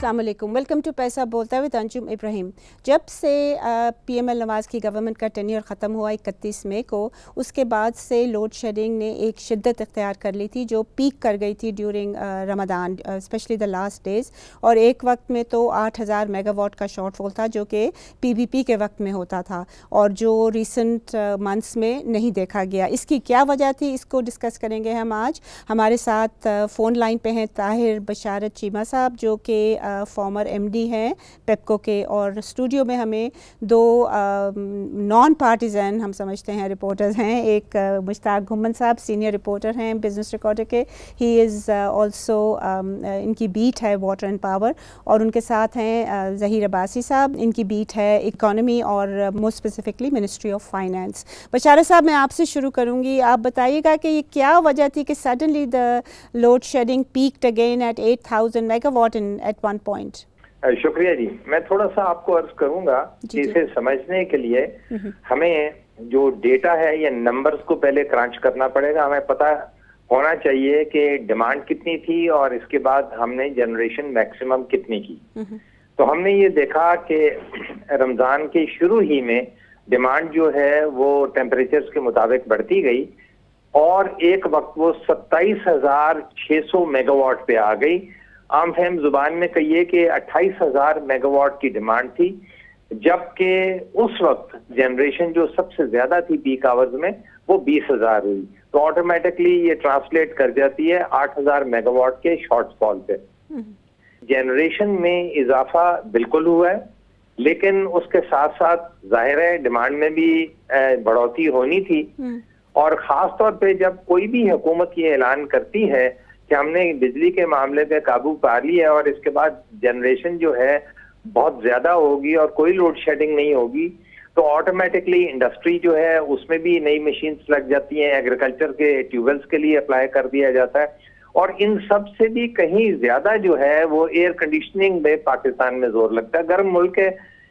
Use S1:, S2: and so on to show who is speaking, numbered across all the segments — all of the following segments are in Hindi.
S1: अस्सलाम वालेकुम, वेलकम टू पैसा बोलता है विद अंजुम इब्राहिम। जब से पीएमएल नवाज़ की गवर्नमेंट का टेन्योर ख़त्म हुआ 31 मई को, उसके बाद से लोड शेडिंग ने एक शिद्दत इख्तियार कर ली थी जो पीक कर गई थी during Ramzan, specially the last days. और एक वक्त में तो 8000 मेगावाट का शॉर्टफॉल था जो कि पीबीपी के वक्त में होता था और जो रिसेंट मंथ्स में नहीं देखा गया। इसकी क्या वजह थी, इसको डिस्कस करेंगे हम आज। हमारे साथ फ़ोन लाइन पे हैं ताहिर बशारत चीमा साहब जो कि फॉर्मर एमडी हैं पेप्को के, और स्टूडियो में हमें दो नॉन पार्टिजन हम समझते हैं रिपोर्टर्स हैं। एक मुश्ताक घुम्मन साहब सीनियर रिपोर्टर हैं बिजनेस रिकॉर्डर के, ही इज़ ऑल्सो इनकी बीट है वाटर एंड पावर, और उनके साथ हैं ज़हीर अब्बासी साहब, इनकी बीट है इकोनॉमी और most specifically ministry of finance. Basharat साहब, मैं आपसे शुरू करूँगी, आप बताइएगा कि ये क्या वजह थी कि suddenly the load shedding peaked again at 8000 मेगावाट इन एट वन पॉइंट।
S2: शुक्रिया जी। मैं थोड़ा सा आपको अर्ज करूंगा कि इसे समझने के लिए हमें जो डेटा है या नंबर्स को पहले क्रंच करना पड़ेगा। हमें पता होना चाहिए कि डिमांड कितनी थी और इसके बाद हमने जनरेशन मैक्सिमम कितनी की। तो हमने ये देखा कि रमजान के शुरू ही में डिमांड जो है वो टेम्परेचर्स के मुताबिक बढ़ती गई और एक वक्त वो 27,600 मेगावाट पे आ गई। आम फहम जुबान में कहिए कि 28,000 मेगावाट की डिमांड थी, जबकि उस वक्त जनरेशन जो सबसे ज्यादा थी पीक आवर्स में वो 20,000 हुई। तो ऑटोमेटिकली ये ट्रांसलेट कर जाती है 8,000 मेगावाट के शॉर्टफॉल पे। जनरेशन में इजाफा बिल्कुल हुआ है, लेकिन उसके साथ साथ जाहिर है डिमांड में भी बढ़ोतरी होनी थी। और खास तौर पे जब कोई भी हुकूमत ये ऐलान करती है कि हमने बिजली के मामले पे काबू पा लिया है और इसके बाद जनरेशन जो है बहुत ज्यादा होगी और कोई लोड शेडिंग नहीं होगी, तो ऑटोमेटिकली इंडस्ट्री जो है उसमें भी नई मशीन्स लग जाती हैं, एग्रीकल्चर के ट्यूबवेल्स के लिए अप्लाई कर दिया जाता है। और इन सब से भी कहीं ज्यादा जो है वो एयर कंडीशनिंग में पाकिस्तान में जोर लगता है। गर्म मुल्क है,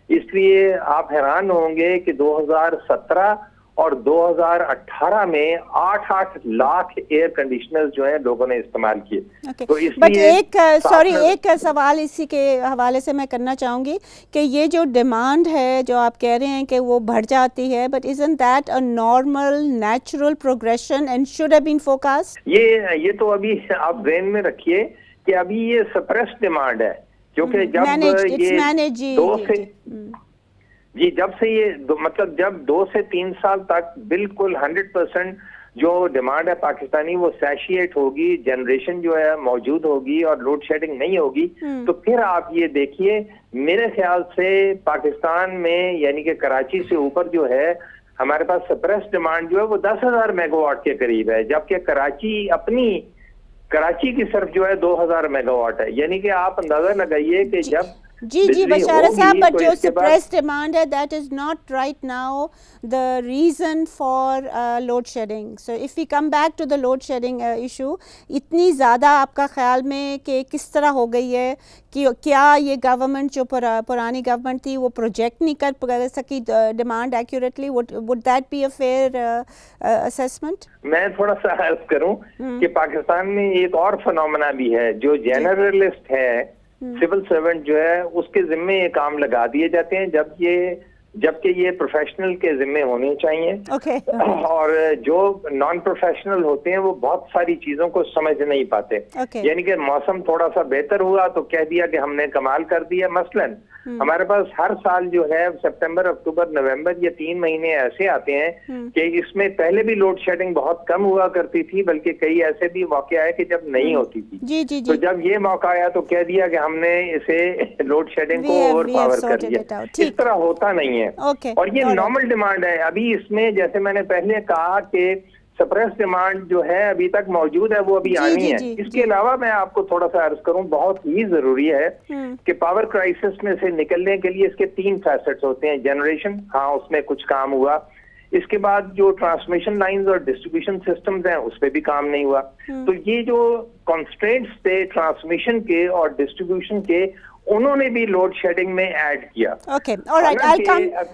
S2: इसलिए आप हैरान होंगे कि 2017 और 2018 में 8-8 लाख एयर कंडीशनर जो है लोगों ने इस्तेमाल किए। तो
S1: बट एक सवाल इसी के हवाले से मैं करना चाहूँगी कि ये जो डिमांड है जो आप कह रहे हैं कि वो बढ़ जाती है, but isn't that a normal natural progression and should have been forecast? ये
S2: तो अभी आप ज़हन में रखिए कि अभी ये सप्रेस्ड डिमांड है, क्योंकि जब से ये मतलब जब 2 से 3 साल तक बिल्कुल 100% जो डिमांड है पाकिस्तानी वो सैशिएट होगी, जनरेशन जो है मौजूद होगी और लोड शेडिंग नहीं होगी, तो फिर आप ये देखिए मेरे ख्याल से पाकिस्तान में यानी कि कराची से ऊपर जो है हमारे पास सप्रेस डिमांड जो है वो 10,000 मेगावाट के करीब है, जबकि कराची की सिर्फ जो है 2,000 मेगावाट है। यानी कि आप अंदाजा लगाइए कि जब
S1: जी बशारत साहब, बट जो सप्रेस डिमांड है that is not right now the reason for load shedding. So if we come back to the load shedding issue, इतनी ज़्यादा आपका ख्याल में कि किस तरह हो गई है कि क्या ये गवर्नमेंट जो पुरानी गवर्नमेंट थी वो प्रोजेक्ट नहीं कर सकी demand accurately? Would that be a fair assessment?
S2: मैं थोड़ा सा हेल्प करूं कि पाकिस्तान में एक और फिनोमेना भी है, जो जनरलिस्ट है सिविल सर्वेंट जो है उसके जिम्मे ये काम लगा दिए जाते हैं जबकि ये प्रोफेशनल के जिम्मे होने चाहिए। और जो नॉन प्रोफेशनल होते हैं वो बहुत सारी चीजों को समझ नहीं पाते। यानी कि मौसम थोड़ा सा बेहतर हुआ तो कह दिया कि हमने कमाल कर दिया। मसलन हमारे पास हर साल जो है सितंबर, अक्टूबर, नवंबर ये 3 महीने ऐसे आते हैं कि इसमें पहले भी लोड शेडिंग बहुत कम हुआ करती थी, बल्कि कई ऐसे भी मौके आए कि जब नहीं होती थी। तो जब ये मौका आया तो कह दिया कि हमने इसे लोड शेडिंग को ओवर पावर कर दिया। इस तरह होता नहीं है। और ये नॉर्मल डिमांड है। अभी इसमें जैसे मैंने पहले कहा कि सप्रेस डिमांड जो है अभी तक मौजूद है, वो अभी आनी है। इसके अलावा मैं आपको थोड़ा सा अर्ज करूं, बहुत ही जरूरी है कि पावर क्राइसिस में से निकलने के लिए इसके 3 फैसेट्स होते हैं। जनरेशन, हाँ उसमें कुछ काम हुआ, इसके बाद जो ट्रांसमिशन लाइंस और डिस्ट्रीब्यूशन सिस्टम्स हैं उस पर भी काम नहीं हुआ। तो ये जो कॉन्स्ट्रेंट्स थे ट्रांसमिशन के और डिस्ट्रीब्यूशन के, उन्होंने भी लोड शेडिंग में ऐड किया।
S1: Okay, alright,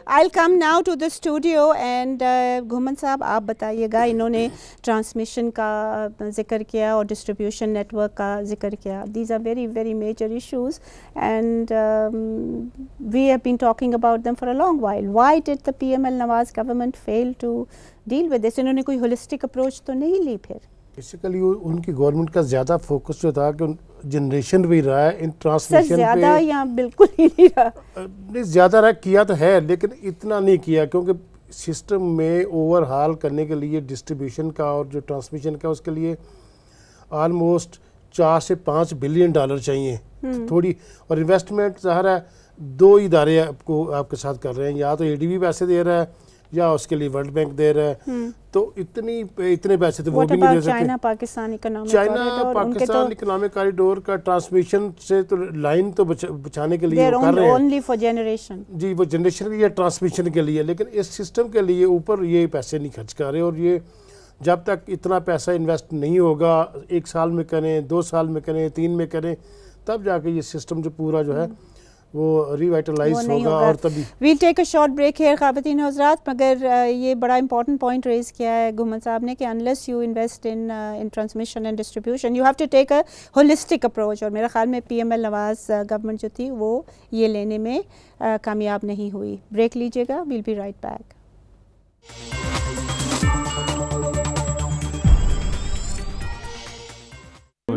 S1: I'll come now to the studio and घुमन साहब आप बताइएगा, इन्होंने ट्रांसमिशन का जिक्र किया और डिस्ट्रीब्यूशन नेटवर्क का जिक्र किया। These are very very major issues and we have been talking about them for a long while. Why did the PML Nawaz government fail to deal with this? इन्होंने कोई होलिस्टिक अप्रोच तो नहीं ली फिर?
S3: बेसिकली उनकी गवर्नमेंट का ज़्यादा फोकस जो था कि जनरेशन भी रहा है इन ट्रांसमिशन पे,
S1: ज़्यादा या बिल्कुल ही नहीं रहा?
S3: नहीं, ज़्यादा रहा, किया तो है लेकिन इतना नहीं किया, क्योंकि सिस्टम में ओवरहाल करने के लिए डिस्ट्रीब्यूशन का और जो ट्रांसमिशन का उसके लिए ऑलमोस्ट 4 से 5 बिलियन डॉलर चाहिए थोड़ी, और इन्वेस्टमेंट ज़ाहिर है 2 इदारे आपके साथ कर रहे हैं, या तो एडीबी पैसे दे रहा है या उसके लिए वर्ल्ड बैंक दे रहा है, तो इतने पैसे तो वो भी नहीं दे सकते।
S1: चाइना पाकिस्तान
S3: इकोनॉमिक कॉरिडोर का ट्रांसमिशन से तो लाइन तो बचाने के लिए कर रहे हैं,
S1: ओनली फॉर जनरेशन, जी
S3: वो जनरेशन के लिए, ट्रांसमिशन के लिए, लेकिन इस सिस्टम के लिए ऊपर ये पैसे नहीं खर्च कर रहे, और ये जब तक इतना पैसा इन्वेस्ट नहीं होगा, 1 साल में करें, 2 साल में करें, 3 में करें, तब जाके ये सिस्टम जो पूरा जो है वो रिवाइटलाइज होगा। और तभी
S1: we'll take a short break here ख़वातीन हज़रात। मगर ये बड़ा इंपॉर्टेंट पॉइंट रेज़ किया है घुमन साहब ने कि unless you invest in transmission and distribution you have to take a holistic approach, और मेरे ख्याल में PML नवाज गवर्नमेंट जो थी वो ये लेने में कामयाब नहीं हुई। ब्रेक लीजिएगा, we'll be right back.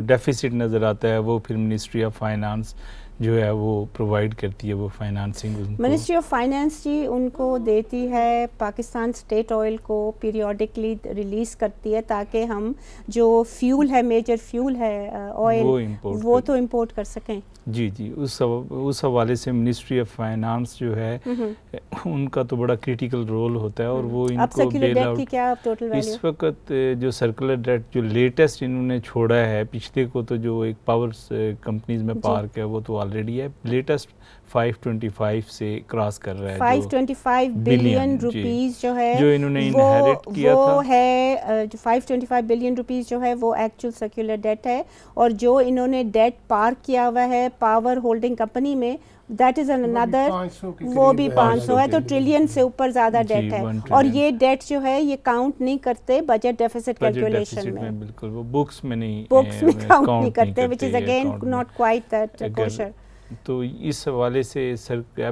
S4: Deficit नज़र आता है, वो फिर मिनिस्ट्री ऑफ फाइनेंस जो है वो प्रोवाइड करती है, वो फाइनेंसिंग
S1: मिनिस्ट्री ऑफ फाइनेंस जी उनको देती है, पाकिस्तान स्टेट ऑयल को पीरियोडिकली रिलीज़ करती है ताकि हम जो फ्यूल है, मेजर फ्यूल है ऑयल, वो तो इंपोर्ट कर सकें।
S4: जी उस हवाले से मिनिस्ट्री ऑफ फाइनेंस जो है उनका तो बड़ा क्रिटिकल रोल होता है, और वो इनको बेल आउट,
S1: क्या टोटल वैल्यू
S4: इस वक्त जो सर्कुलर डेट जो लेटेस्ट इन्होंने छोड़ा है, पिछले को तो जो एक पावर कंपनीज में पार्क है वो तो ऑलरेडी है, लेटेस्ट 525 से क्रॉस कर रहा है,
S1: 525 बिलियन रुपीस जो है
S4: जो इन्होंने इनहेरिट किया था,
S1: वो है जो 525 बिलियन रुपीस जो है वो एक्चुअल सर्कुलर डेट है, और जो इन्होंने डेट पार्क किया हुआ है पावर होल्डिंग कंपनी में, दैट इज अनदर, वो भी 500 है, तो ट्रिलियन से ऊपर ज़्यादा डेट है, और ये डेट जो है ये काउंट नहीं करते बजट डेफिसिट कैलकुलेशन में,
S4: बिल्कुल वो बुक्स में
S1: काउंट नहीं करते, which is again not quite that kosher.
S4: तो इस हवाले से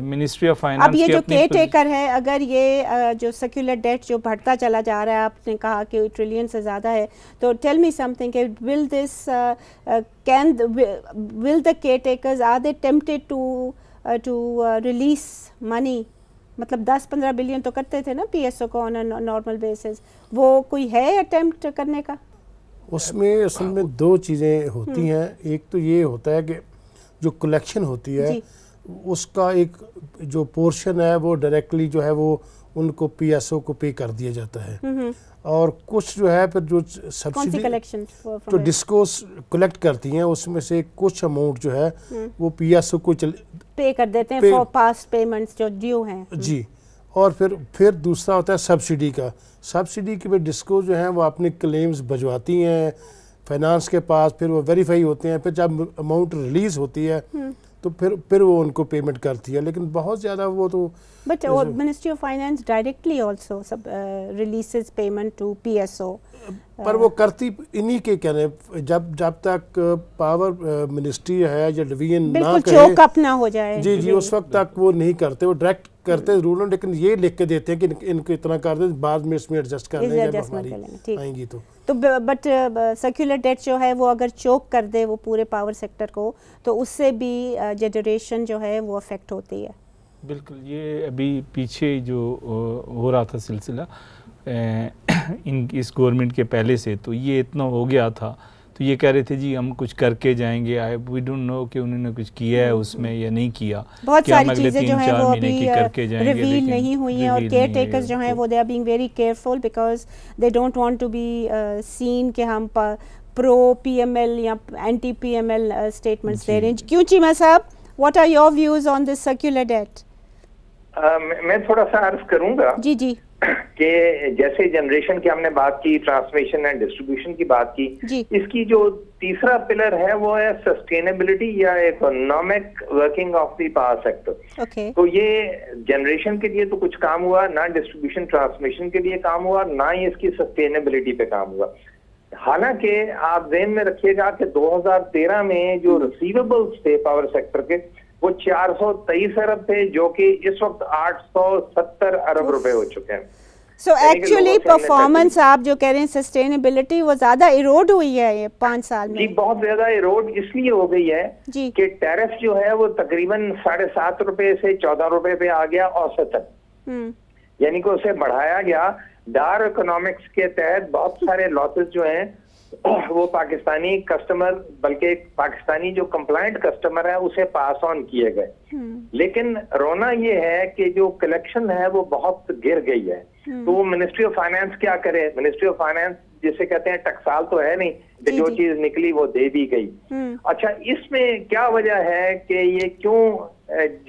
S4: मिनिस्ट्री ऑफ फाइनेंस,
S1: अब ये जो केयर टेकर है, अगर ये जो सर्कुलर डेट जो बढ़ता चला जा रहा है, आपने कहा कि ट्रिलियन से ज़्यादा है, तो tell me something, will the caretakers, are they tempted to release money? मतलब 10-15 बिलियन तो करते थे ना PSO को ऑन नॉर्मल बेसिस, वो कोई है अटेम्प्ट करने का?
S3: उसमें असल में 2 चीज़ें होती हैं, एक तो ये होता है कि जो कलेक्शन होती है उसका एक जो पोर्शन है वो डायरेक्टली जो है वो उनको PSO को पे कर दिया जाता है, और कुछ जो है फिर जो सब्सिडी जो डिस्कोस कलेक्ट करती हैं उसमें से कुछ अमाउंट जो है वो PSO को
S1: पे कर देते हैं फॉर पास्ट पेमेंट्स जो ड्यू हैं
S3: जी। और फिर दूसरा होता है सब्सिडी का, सब्सिडी के पे डिस्को जो है वो अपनी क्लेम्स भिजवाती हैं फाइनेंस के पास, फिर वो वेरीफाई होते हैं, फिर जब अमाउंट रिलीज होती है तो फिर वो उनको पेमेंट करती है, लेकिन बहुत ज़्यादा वो तो
S1: but ministry of finance directly also सब रिलीजेस पेमेंट टू PSO,
S3: पर वो करती इन्हीं के कहने, जब तक पावर मिनिस्ट्री है या डिवीजन ना करे,
S1: चोक अप ना हो जाए,
S3: जी उस वक्त तक वो नहीं करते, वो डायरेक्ट करते जरूर हैं, लेकिन ये लिख के देते हैं कि इनको इतना कर दे, बाद में इसमें एडजस्ट कर लेंगे जब हमारी आएंगी तो
S1: बट सर्कुलर डेट जो है वो अगर चोक कर दे वो पूरे पावर सेक्टर को, तो उससे भी जनरेशन जो है वो अफेक्ट होती है।
S4: बिल्कुल, ये अभी पीछे जो हो रहा था सिलसिला इस गवर्नमेंट के पहले से, तो ये इतना हो गया था, तो ये कह रहे थे जी हम कुछ करके जाएंगे, वी डोंट नो कि उन्होंने कुछ किया है उसमें या नहीं किया,
S1: बहुत सारी चीज़ें जो हैं वो अभी रिवील नहीं हुई हैं, और केयर टेकर्स जो हैं वो they are being very careful because they don't want to be seen कि हम प्रो PML या एंटी PML स्टेटमेंट्स दे रहे हैं। क्यों चीमा साहब, what are your views on this circular debt?
S2: मैं थोड़ा सा अर्ज करूंगा
S1: जी जी
S2: कि जैसे जनरेशन की हमने बात की, ट्रांसमिशन एंड डिस्ट्रीब्यूशन की बात की, इसकी जो तीसरा पिलर है वो है सस्टेनेबिलिटी या economic working of the power sector. तो ये जनरेशन के लिए तो कुछ काम हुआ ना, डिस्ट्रीब्यूशन ट्रांसमिशन के लिए काम हुआ ना, ही इसकी सस्टेनेबिलिटी पे काम हुआ। हालांकि आप ध्यान में रखिएगा कि 2013 में जो रिसीवेबल्स थे पावर सेक्टर के वो 423 अरब थे, जो कि इस वक्त 870 अरब रुपए हो चुके हैं।
S1: सो एक्चुअली परफॉर्मेंस आप जो कह रहे हैं सस्टेनेबिलिटी वो ज्यादा इरोड हुई है ये 5 साल में।
S2: जी बहुत ज्यादा इरोड इसलिए हो गई है कि टैरिफ जो है वो तकरीबन 7.5 रुपए से 14 रुपए पे आ गया औसतन, यानी कि उसे बढ़ाया गया। डार इकोनॉमिक्स के तहत बहुत सारे लॉसेस जो हैं वो पाकिस्तानी कस्टमर, बल्कि पाकिस्तानी जो कंप्लायंट कस्टमर है उसे पास ऑन किए गए। लेकिन रोना ये है कि जो कलेक्शन है वो बहुत गिर गई है। तो वो मिनिस्ट्री ऑफ फाइनेंस क्या करे? मिनिस्ट्री ऑफ फाइनेंस जिसे कहते हैं टकसाल तो है नहीं कि जो चीज निकली वो दे दी गई। अच्छा, इसमें क्या वजह है कि ये क्यों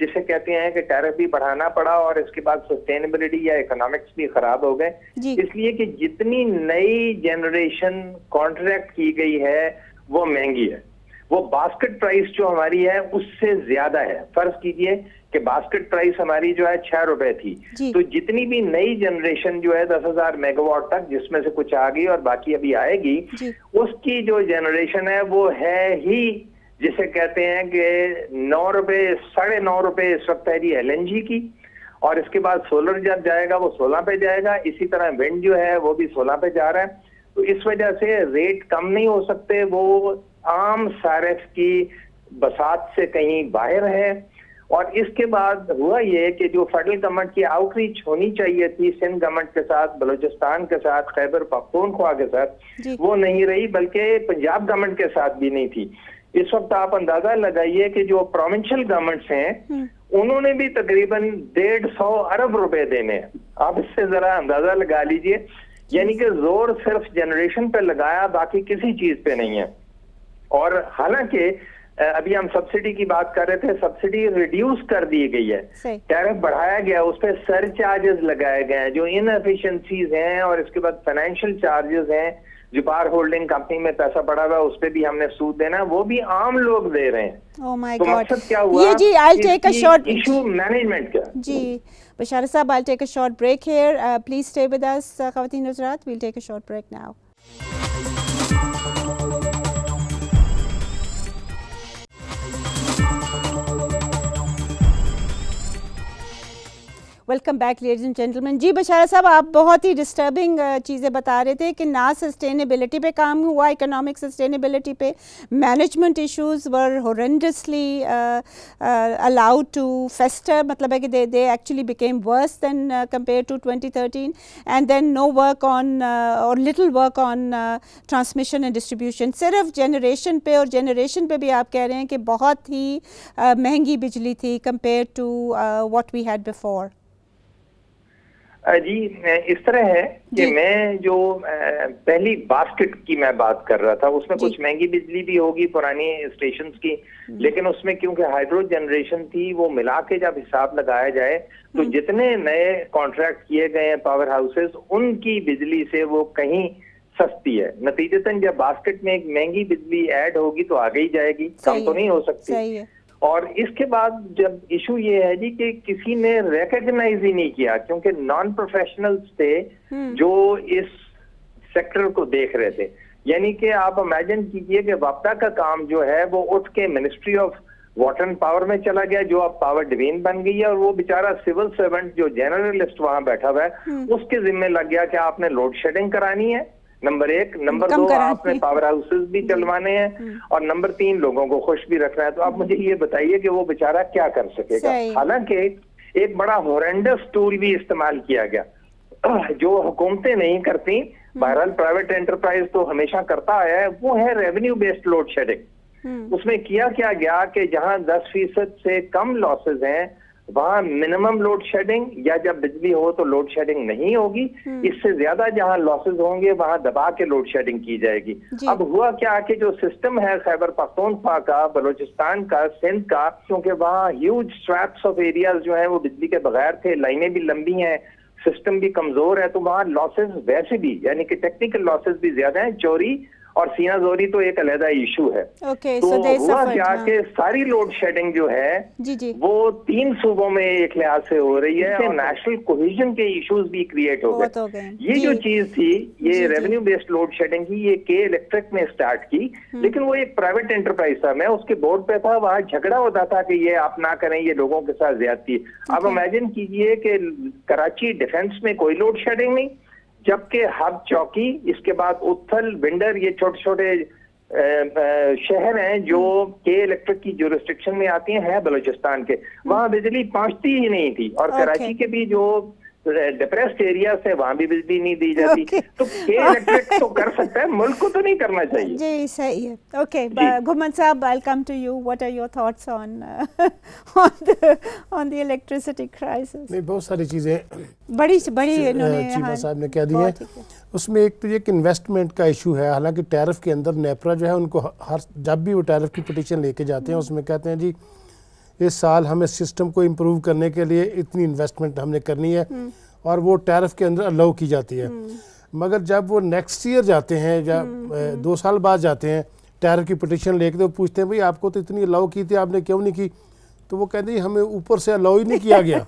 S2: जिसे कहते हैं कि टैरिफ भी बढ़ाना पड़ा और इसके बाद सस्टेनेबिलिटी या इकोनॉमिक्स भी खराब हो गए? इसलिए कि जितनी नई जनरेशन कॉन्ट्रैक्ट की गई है वो महंगी है, वो बास्केट प्राइस जो हमारी है उससे ज्यादा है। फर्ज कीजिए कि बास्केट प्राइस हमारी जो है 6 रुपए थी, तो जितनी भी नई जनरेशन जो है 10,000 मेगावाट तक, जिसमें से कुछ आ गई और बाकी अभी आएगी, उसकी जो जनरेशन है वो है ही जिसे कहते हैं कि 9 रुपए 9.5 रुपए इस वक्त है जी LNG की, और इसके बाद सोलर जब जाएगा वो 16 पे जाएगा। इसी तरह विंड जो है वो भी 16 पे जा रहा है। तो इस वजह से रेट कम नहीं हो सकते, वो आम सारिफ की बसात से कहीं बाहर है। और इसके बाद हुआ ये कि जो फेडरल गवर्नमेंट की आउटरीच होनी चाहिए थी सिंध गवर्नमेंट के साथ, बलूचिस्तान के साथ, खैबर पख्तूनख्वा के साथ, वो नहीं रही, बल्कि पंजाब गवर्नमेंट के साथ भी नहीं थी। इस वक्त आप अंदाजा लगाइए कि जो प्रोविंशियल गवर्नमेंट्स हैं उन्होंने भी तकरीबन 150 अरब रुपए देने हैं। आप इससे जरा अंदाजा लगा लीजिए, यानी कि जोर सिर्फ जनरेशन पे लगाया, बाकी किसी चीज पे नहीं है। और हालांकि अभी हम सब्सिडी की बात कर रहे थे, सब्सिडी रिड्यूस कर दी गई है, टैरिफ बढ़ाया गया, उस पर सर चार्जेस लगाए गए हैं जो इनएफिशिएंसीज हैं, और इसके बाद फाइनेंशियल चार्जेस हैं जो पावर होल्डिंग कंपनी में पैसा पड़ा हुआ है उस पर भी हमने सूद देना है, वो भी आम लोग दे रहे हैं।
S1: Oh my
S2: तो
S1: God.
S2: मकसद क्या हुआ?
S1: ये जी I'll take a short
S2: issue management का।
S1: जी बशार साहब, I'll take a short break here. Please stay with us, Khawatine Hazrat. We'll take a short break now. Welcome back ladies and gentleman. जी बशारा साहब, आप बहुत ही डिस्टर्बिंग चीज़ें बता रहे थे कि ना सस्टेनेबिलिटी पे काम हुआ, इकोनॉमिक सस्टेनेबिलिटी पे, management issues were horrendously allowed to fester, मतलब है कि they actually became worse than compare to 2013, and then no work on or little work on transmission and distribution. सिर्फ जनरेशन पे, और जनरेशन पे भी आप कह रहे हैं कि बहुत ही महंगी बिजली थी compare to what we had before.
S2: जी इस तरह है कि मैं जो पहली बास्केट की मैं बात कर रहा था उसमें कुछ महंगी बिजली भी होगी पुरानी स्टेशंस की, लेकिन उसमें क्योंकि हाइड्रो जनरेशन थी वो मिला के जब हिसाब लगाया जाए तो जितने नए कॉन्ट्रैक्ट किए गए हैं पावर हाउसेस उनकी बिजली से वो कहीं सस्ती है। नतीजतन जब बास्केट में एक महंगी बिजली ऐड होगी तो आगे ही जाएगी, कम तो नहीं हो सकती। सही है। और इसके बाद जब इशू ये है जी कि किसी ने रिकॉग्नाइज ही नहीं किया, क्योंकि नॉन प्रोफेशनल्स थे जो इस सेक्टर को देख रहे थे। यानी कि आप इमेजिन कीजिए कि वापडा का काम जो है वो उठ के ministry of water and power में चला गया, जो अब पावर डिवीजन बन गई है, और वो बेचारा सिविल सर्वेंट जो जनरलिस्ट वहां बैठा हुआ है उसके जिम्मे लग गया कि आपने लोड शेडिंग करानी है, नंबर 1, नंबर 2 आपने पावर हाउसेस भी चलवाने हैं, और नंबर 3 लोगों को खुश भी रखना है। तो आप मुझे ये बताइए कि वो बेचारा क्या कर सकेगा। हालांकि एक बड़ा हॉरेंडस टूल भी इस्तेमाल किया गया जो हुकूमतें नहीं करती, बहरहाल प्राइवेट एंटरप्राइज तो हमेशा करता आया है, वो है रेवेन्यू बेस्ड लोड शेडिंग। उसमें किया क्या गया कि जहां 10% से कम लॉसेज हैं वहाँ मिनिमम लोड शेडिंग, या जब बिजली हो तो लोड शेडिंग नहीं होगी। इससे ज्यादा जहाँ लॉसेस होंगे वहाँ दबा के लोड शेडिंग की जाएगी। अब हुआ क्या कि जो सिस्टम है खैबर पख्तूनख्वा का, बलूचिस्तान का, सिंध का, क्योंकि वहाँ ह्यूज स्ट्रैप्स ऑफ एरियाज जो है वो बिजली के बगैर थे, लाइनें भी लंबी हैं, सिस्टम भी कमजोर है, तो वहाँ लॉसेस वैसे भी यानी कि टेक्निकल लॉसेस भी ज्यादा हैं। चोरी और सीना जोरी तो एक अलग इशू है। तो हुआ क्या कि सारी लोड शेडिंग जो है वो 3 सूबों में एक लिहाज से हो रही है, और नेशनल कोहेजन के इश्यूज भी क्रिएट हो गए। ये जो चीज थी, ये रेवेन्यू बेस्ड लोड शेडिंग की, ये के इलेक्ट्रिक ने स्टार्ट की, लेकिन वो एक प्राइवेट एंटरप्राइज था। मैं उसके बोर्ड पे था, वहां झगड़ा होता था कि ये आप ना करें, ये लोगों के साथ ज्यादती। अब इमेजिन कीजिए कि कराची डिफेंस में कोई लोड शेडिंग नहीं, जबकि हब चौकी, इसके बाद उथल, विंडर, ये छोटे छोटे शहर हैं जो के इलेक्ट्रिक की ज्यूरिसडिक्शन में आती हैं बलूचिस्तान के, वहां बिजली पहुंचती ही नहीं थी। और कराची के भी जो डिप्रेस्ड एरिया से वहां भी बिजली नहीं दी जाती। तो के इलेक्ट्रिक तो कर सकता है, मुल्क को तो नहीं करना चाहिए।
S1: जी सही है। ओके घुमन साहब, I will come to you. What are your thoughts on the electricity crisis?
S3: नहीं, बहुत सारी चीजें
S1: बड़ी इन्होंने
S3: चीमा साहब ने कह दी है। उसमें एक तो ये कि इन्वेस्टमेंट का इशू है। हालांकि टैरिफ के अंदर नेपरा जो है उनको हर जब भी वो टैरिफ की पिटीशन लेके जाते हैं उसमें कहते हैं जी इस साल हमें सिस्टम को इम्प्रूव करने के लिए इतनी इन्वेस्टमेंट हमने करनी है, और वो टैरिफ के अंदर अलाउ की जाती है। मगर जब वो नेक्स्ट ईयर जाते हैं या 2 साल बाद जाते हैं टैरिफ की पिटीशन लेके, तो पूछते हैं भाई आपको तो इतनी अलाउ की थी, आपने क्यों नहीं की? तो वो कहते हैं हमें ऊपर से अलाउ ही नहीं किया गया।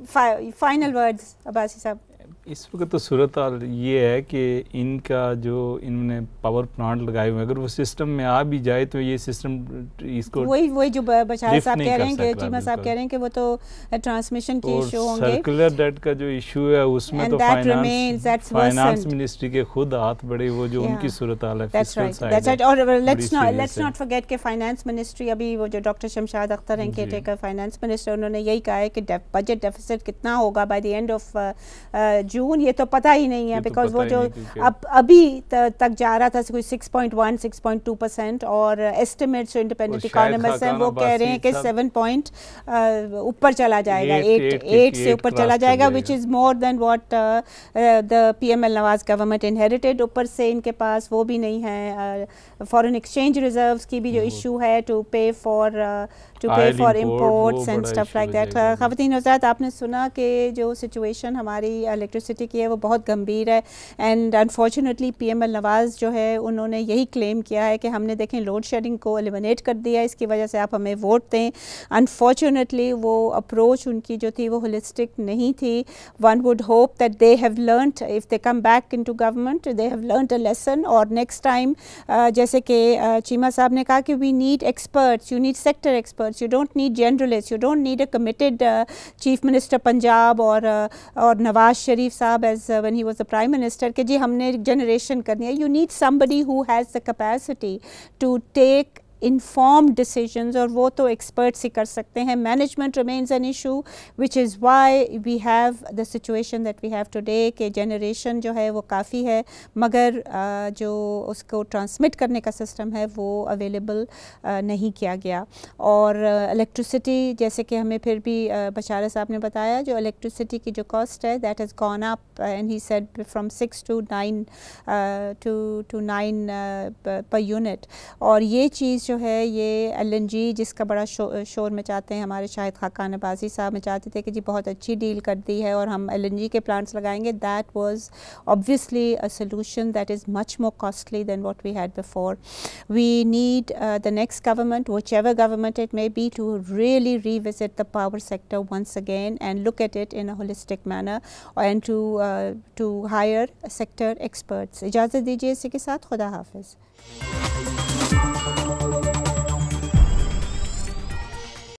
S1: फाइनल वर्ड्स अब्बासी साहब।
S4: इस वक्त तो सूरत हाल ये है कि इनका जो इन्होंने पावर प्लांट लगाए हुए, अगर वो सिस्टम में आ भी जाए तो ये सिस्टम इसको
S1: वही जो बशार साहब कह रहे हैं कि चीमा साहब कह रहे हैं कि वो तो ट्रांसमिशन के इशू होंगे।
S4: सर्कुलर डेट का जो इशू है उसमें तो फाइनेंस मिनिस्ट्री के खुद हाथ बड़े, वो जो उनकी सूरत हाल है फिस्कल साइड है।
S1: और लेट्स नॉट फॉरगेट कि फाइनेंस मिनिस्ट्री, अभी वो जो डॉक्टर शमशाद अख्तर हैं केयरटेकर फाइनेंस मिनिस्टर, उन्होंने यही कहा है कि बजट डेफिसिट कितना होगा by the end of June, ये तो पता ही नहीं है। बिकॉज वो जो अभी तक जा रहा था कोई 6.1 6.2%, और एस्टिमेट्स जो इंडिपेंडेंट इकोनॉमिस्ट हैं वो कह रहे हैं कि 7 पॉइंट ऊपर चला जाएगा, 8 से ऊपर चला जाएगा, which is more than what the PML Nawaz government inherited. ऊपर से इनके पास वो भी नहीं है, फॉरेन एक्सचेंज रिजर्व्स की भी जो इशू है टू पे for imports and stuff like that. ख़वातीन हज़रात, आपने सुना कि जो सिचुएशन हमारी इलेक्ट्रिसिटी की है वो बहुत गंभीर है, एंड अनफॉर्चुनेटली PML नवाज जो है उन्होंने यही क्लेम किया है कि हमने देखें लोड शेडिंग को एलिमिनेट कर दिया, इसकी वजह से आप हमें वोट दें। अनफॉर्चुनेटली वो अप्रोच उनकी जो थी वो होलिस्टिक नहीं थी। One would hope that they have learned, if they come back into government, they have learned a lesson, और नेक्स्ट टाइम जैसे कि चीमा साहब ने कहा कि we need experts, you need sector experts, you don't need generalists, you don't need a committed Chief Minister Punjab or Nawaz Sharif साहब as when he was the Prime Minister कि जी हमने generation करनी है। You need somebody who has the capacity to take informed decisions, और वो तो experts ही कर सकते हैं। Management remains an issue, which is why we have the situation that we have today कि generation जो है वो काफ़ी है, मगर जो उसको transmit करने का system है वो available नहीं किया गया। और electricity जैसे कि हमें फिर भी बशारा साहब ने बताया, जो electricity की जो cost है that has gone up, and he said from 6 to 9 to 9 per unit। और ये चीज़ जो है ये LNG जिसका बड़ा शोर मचाते हैं हमारे शाहिद खाकान अब्बासी साहब, मचाते थे कि जी बहुत अच्छी डील कर दी है और हम LNG के प्लांट्स लगाएंगे। That was obviously a solution that is much more costly than what we had before. We need the next government, whichever government it may be, to really revisit the power sector once again and look at it in a holistic manner and to hire sector experts। इजाज़त दीजिए, इसी के साथ खुदा हाफिज़।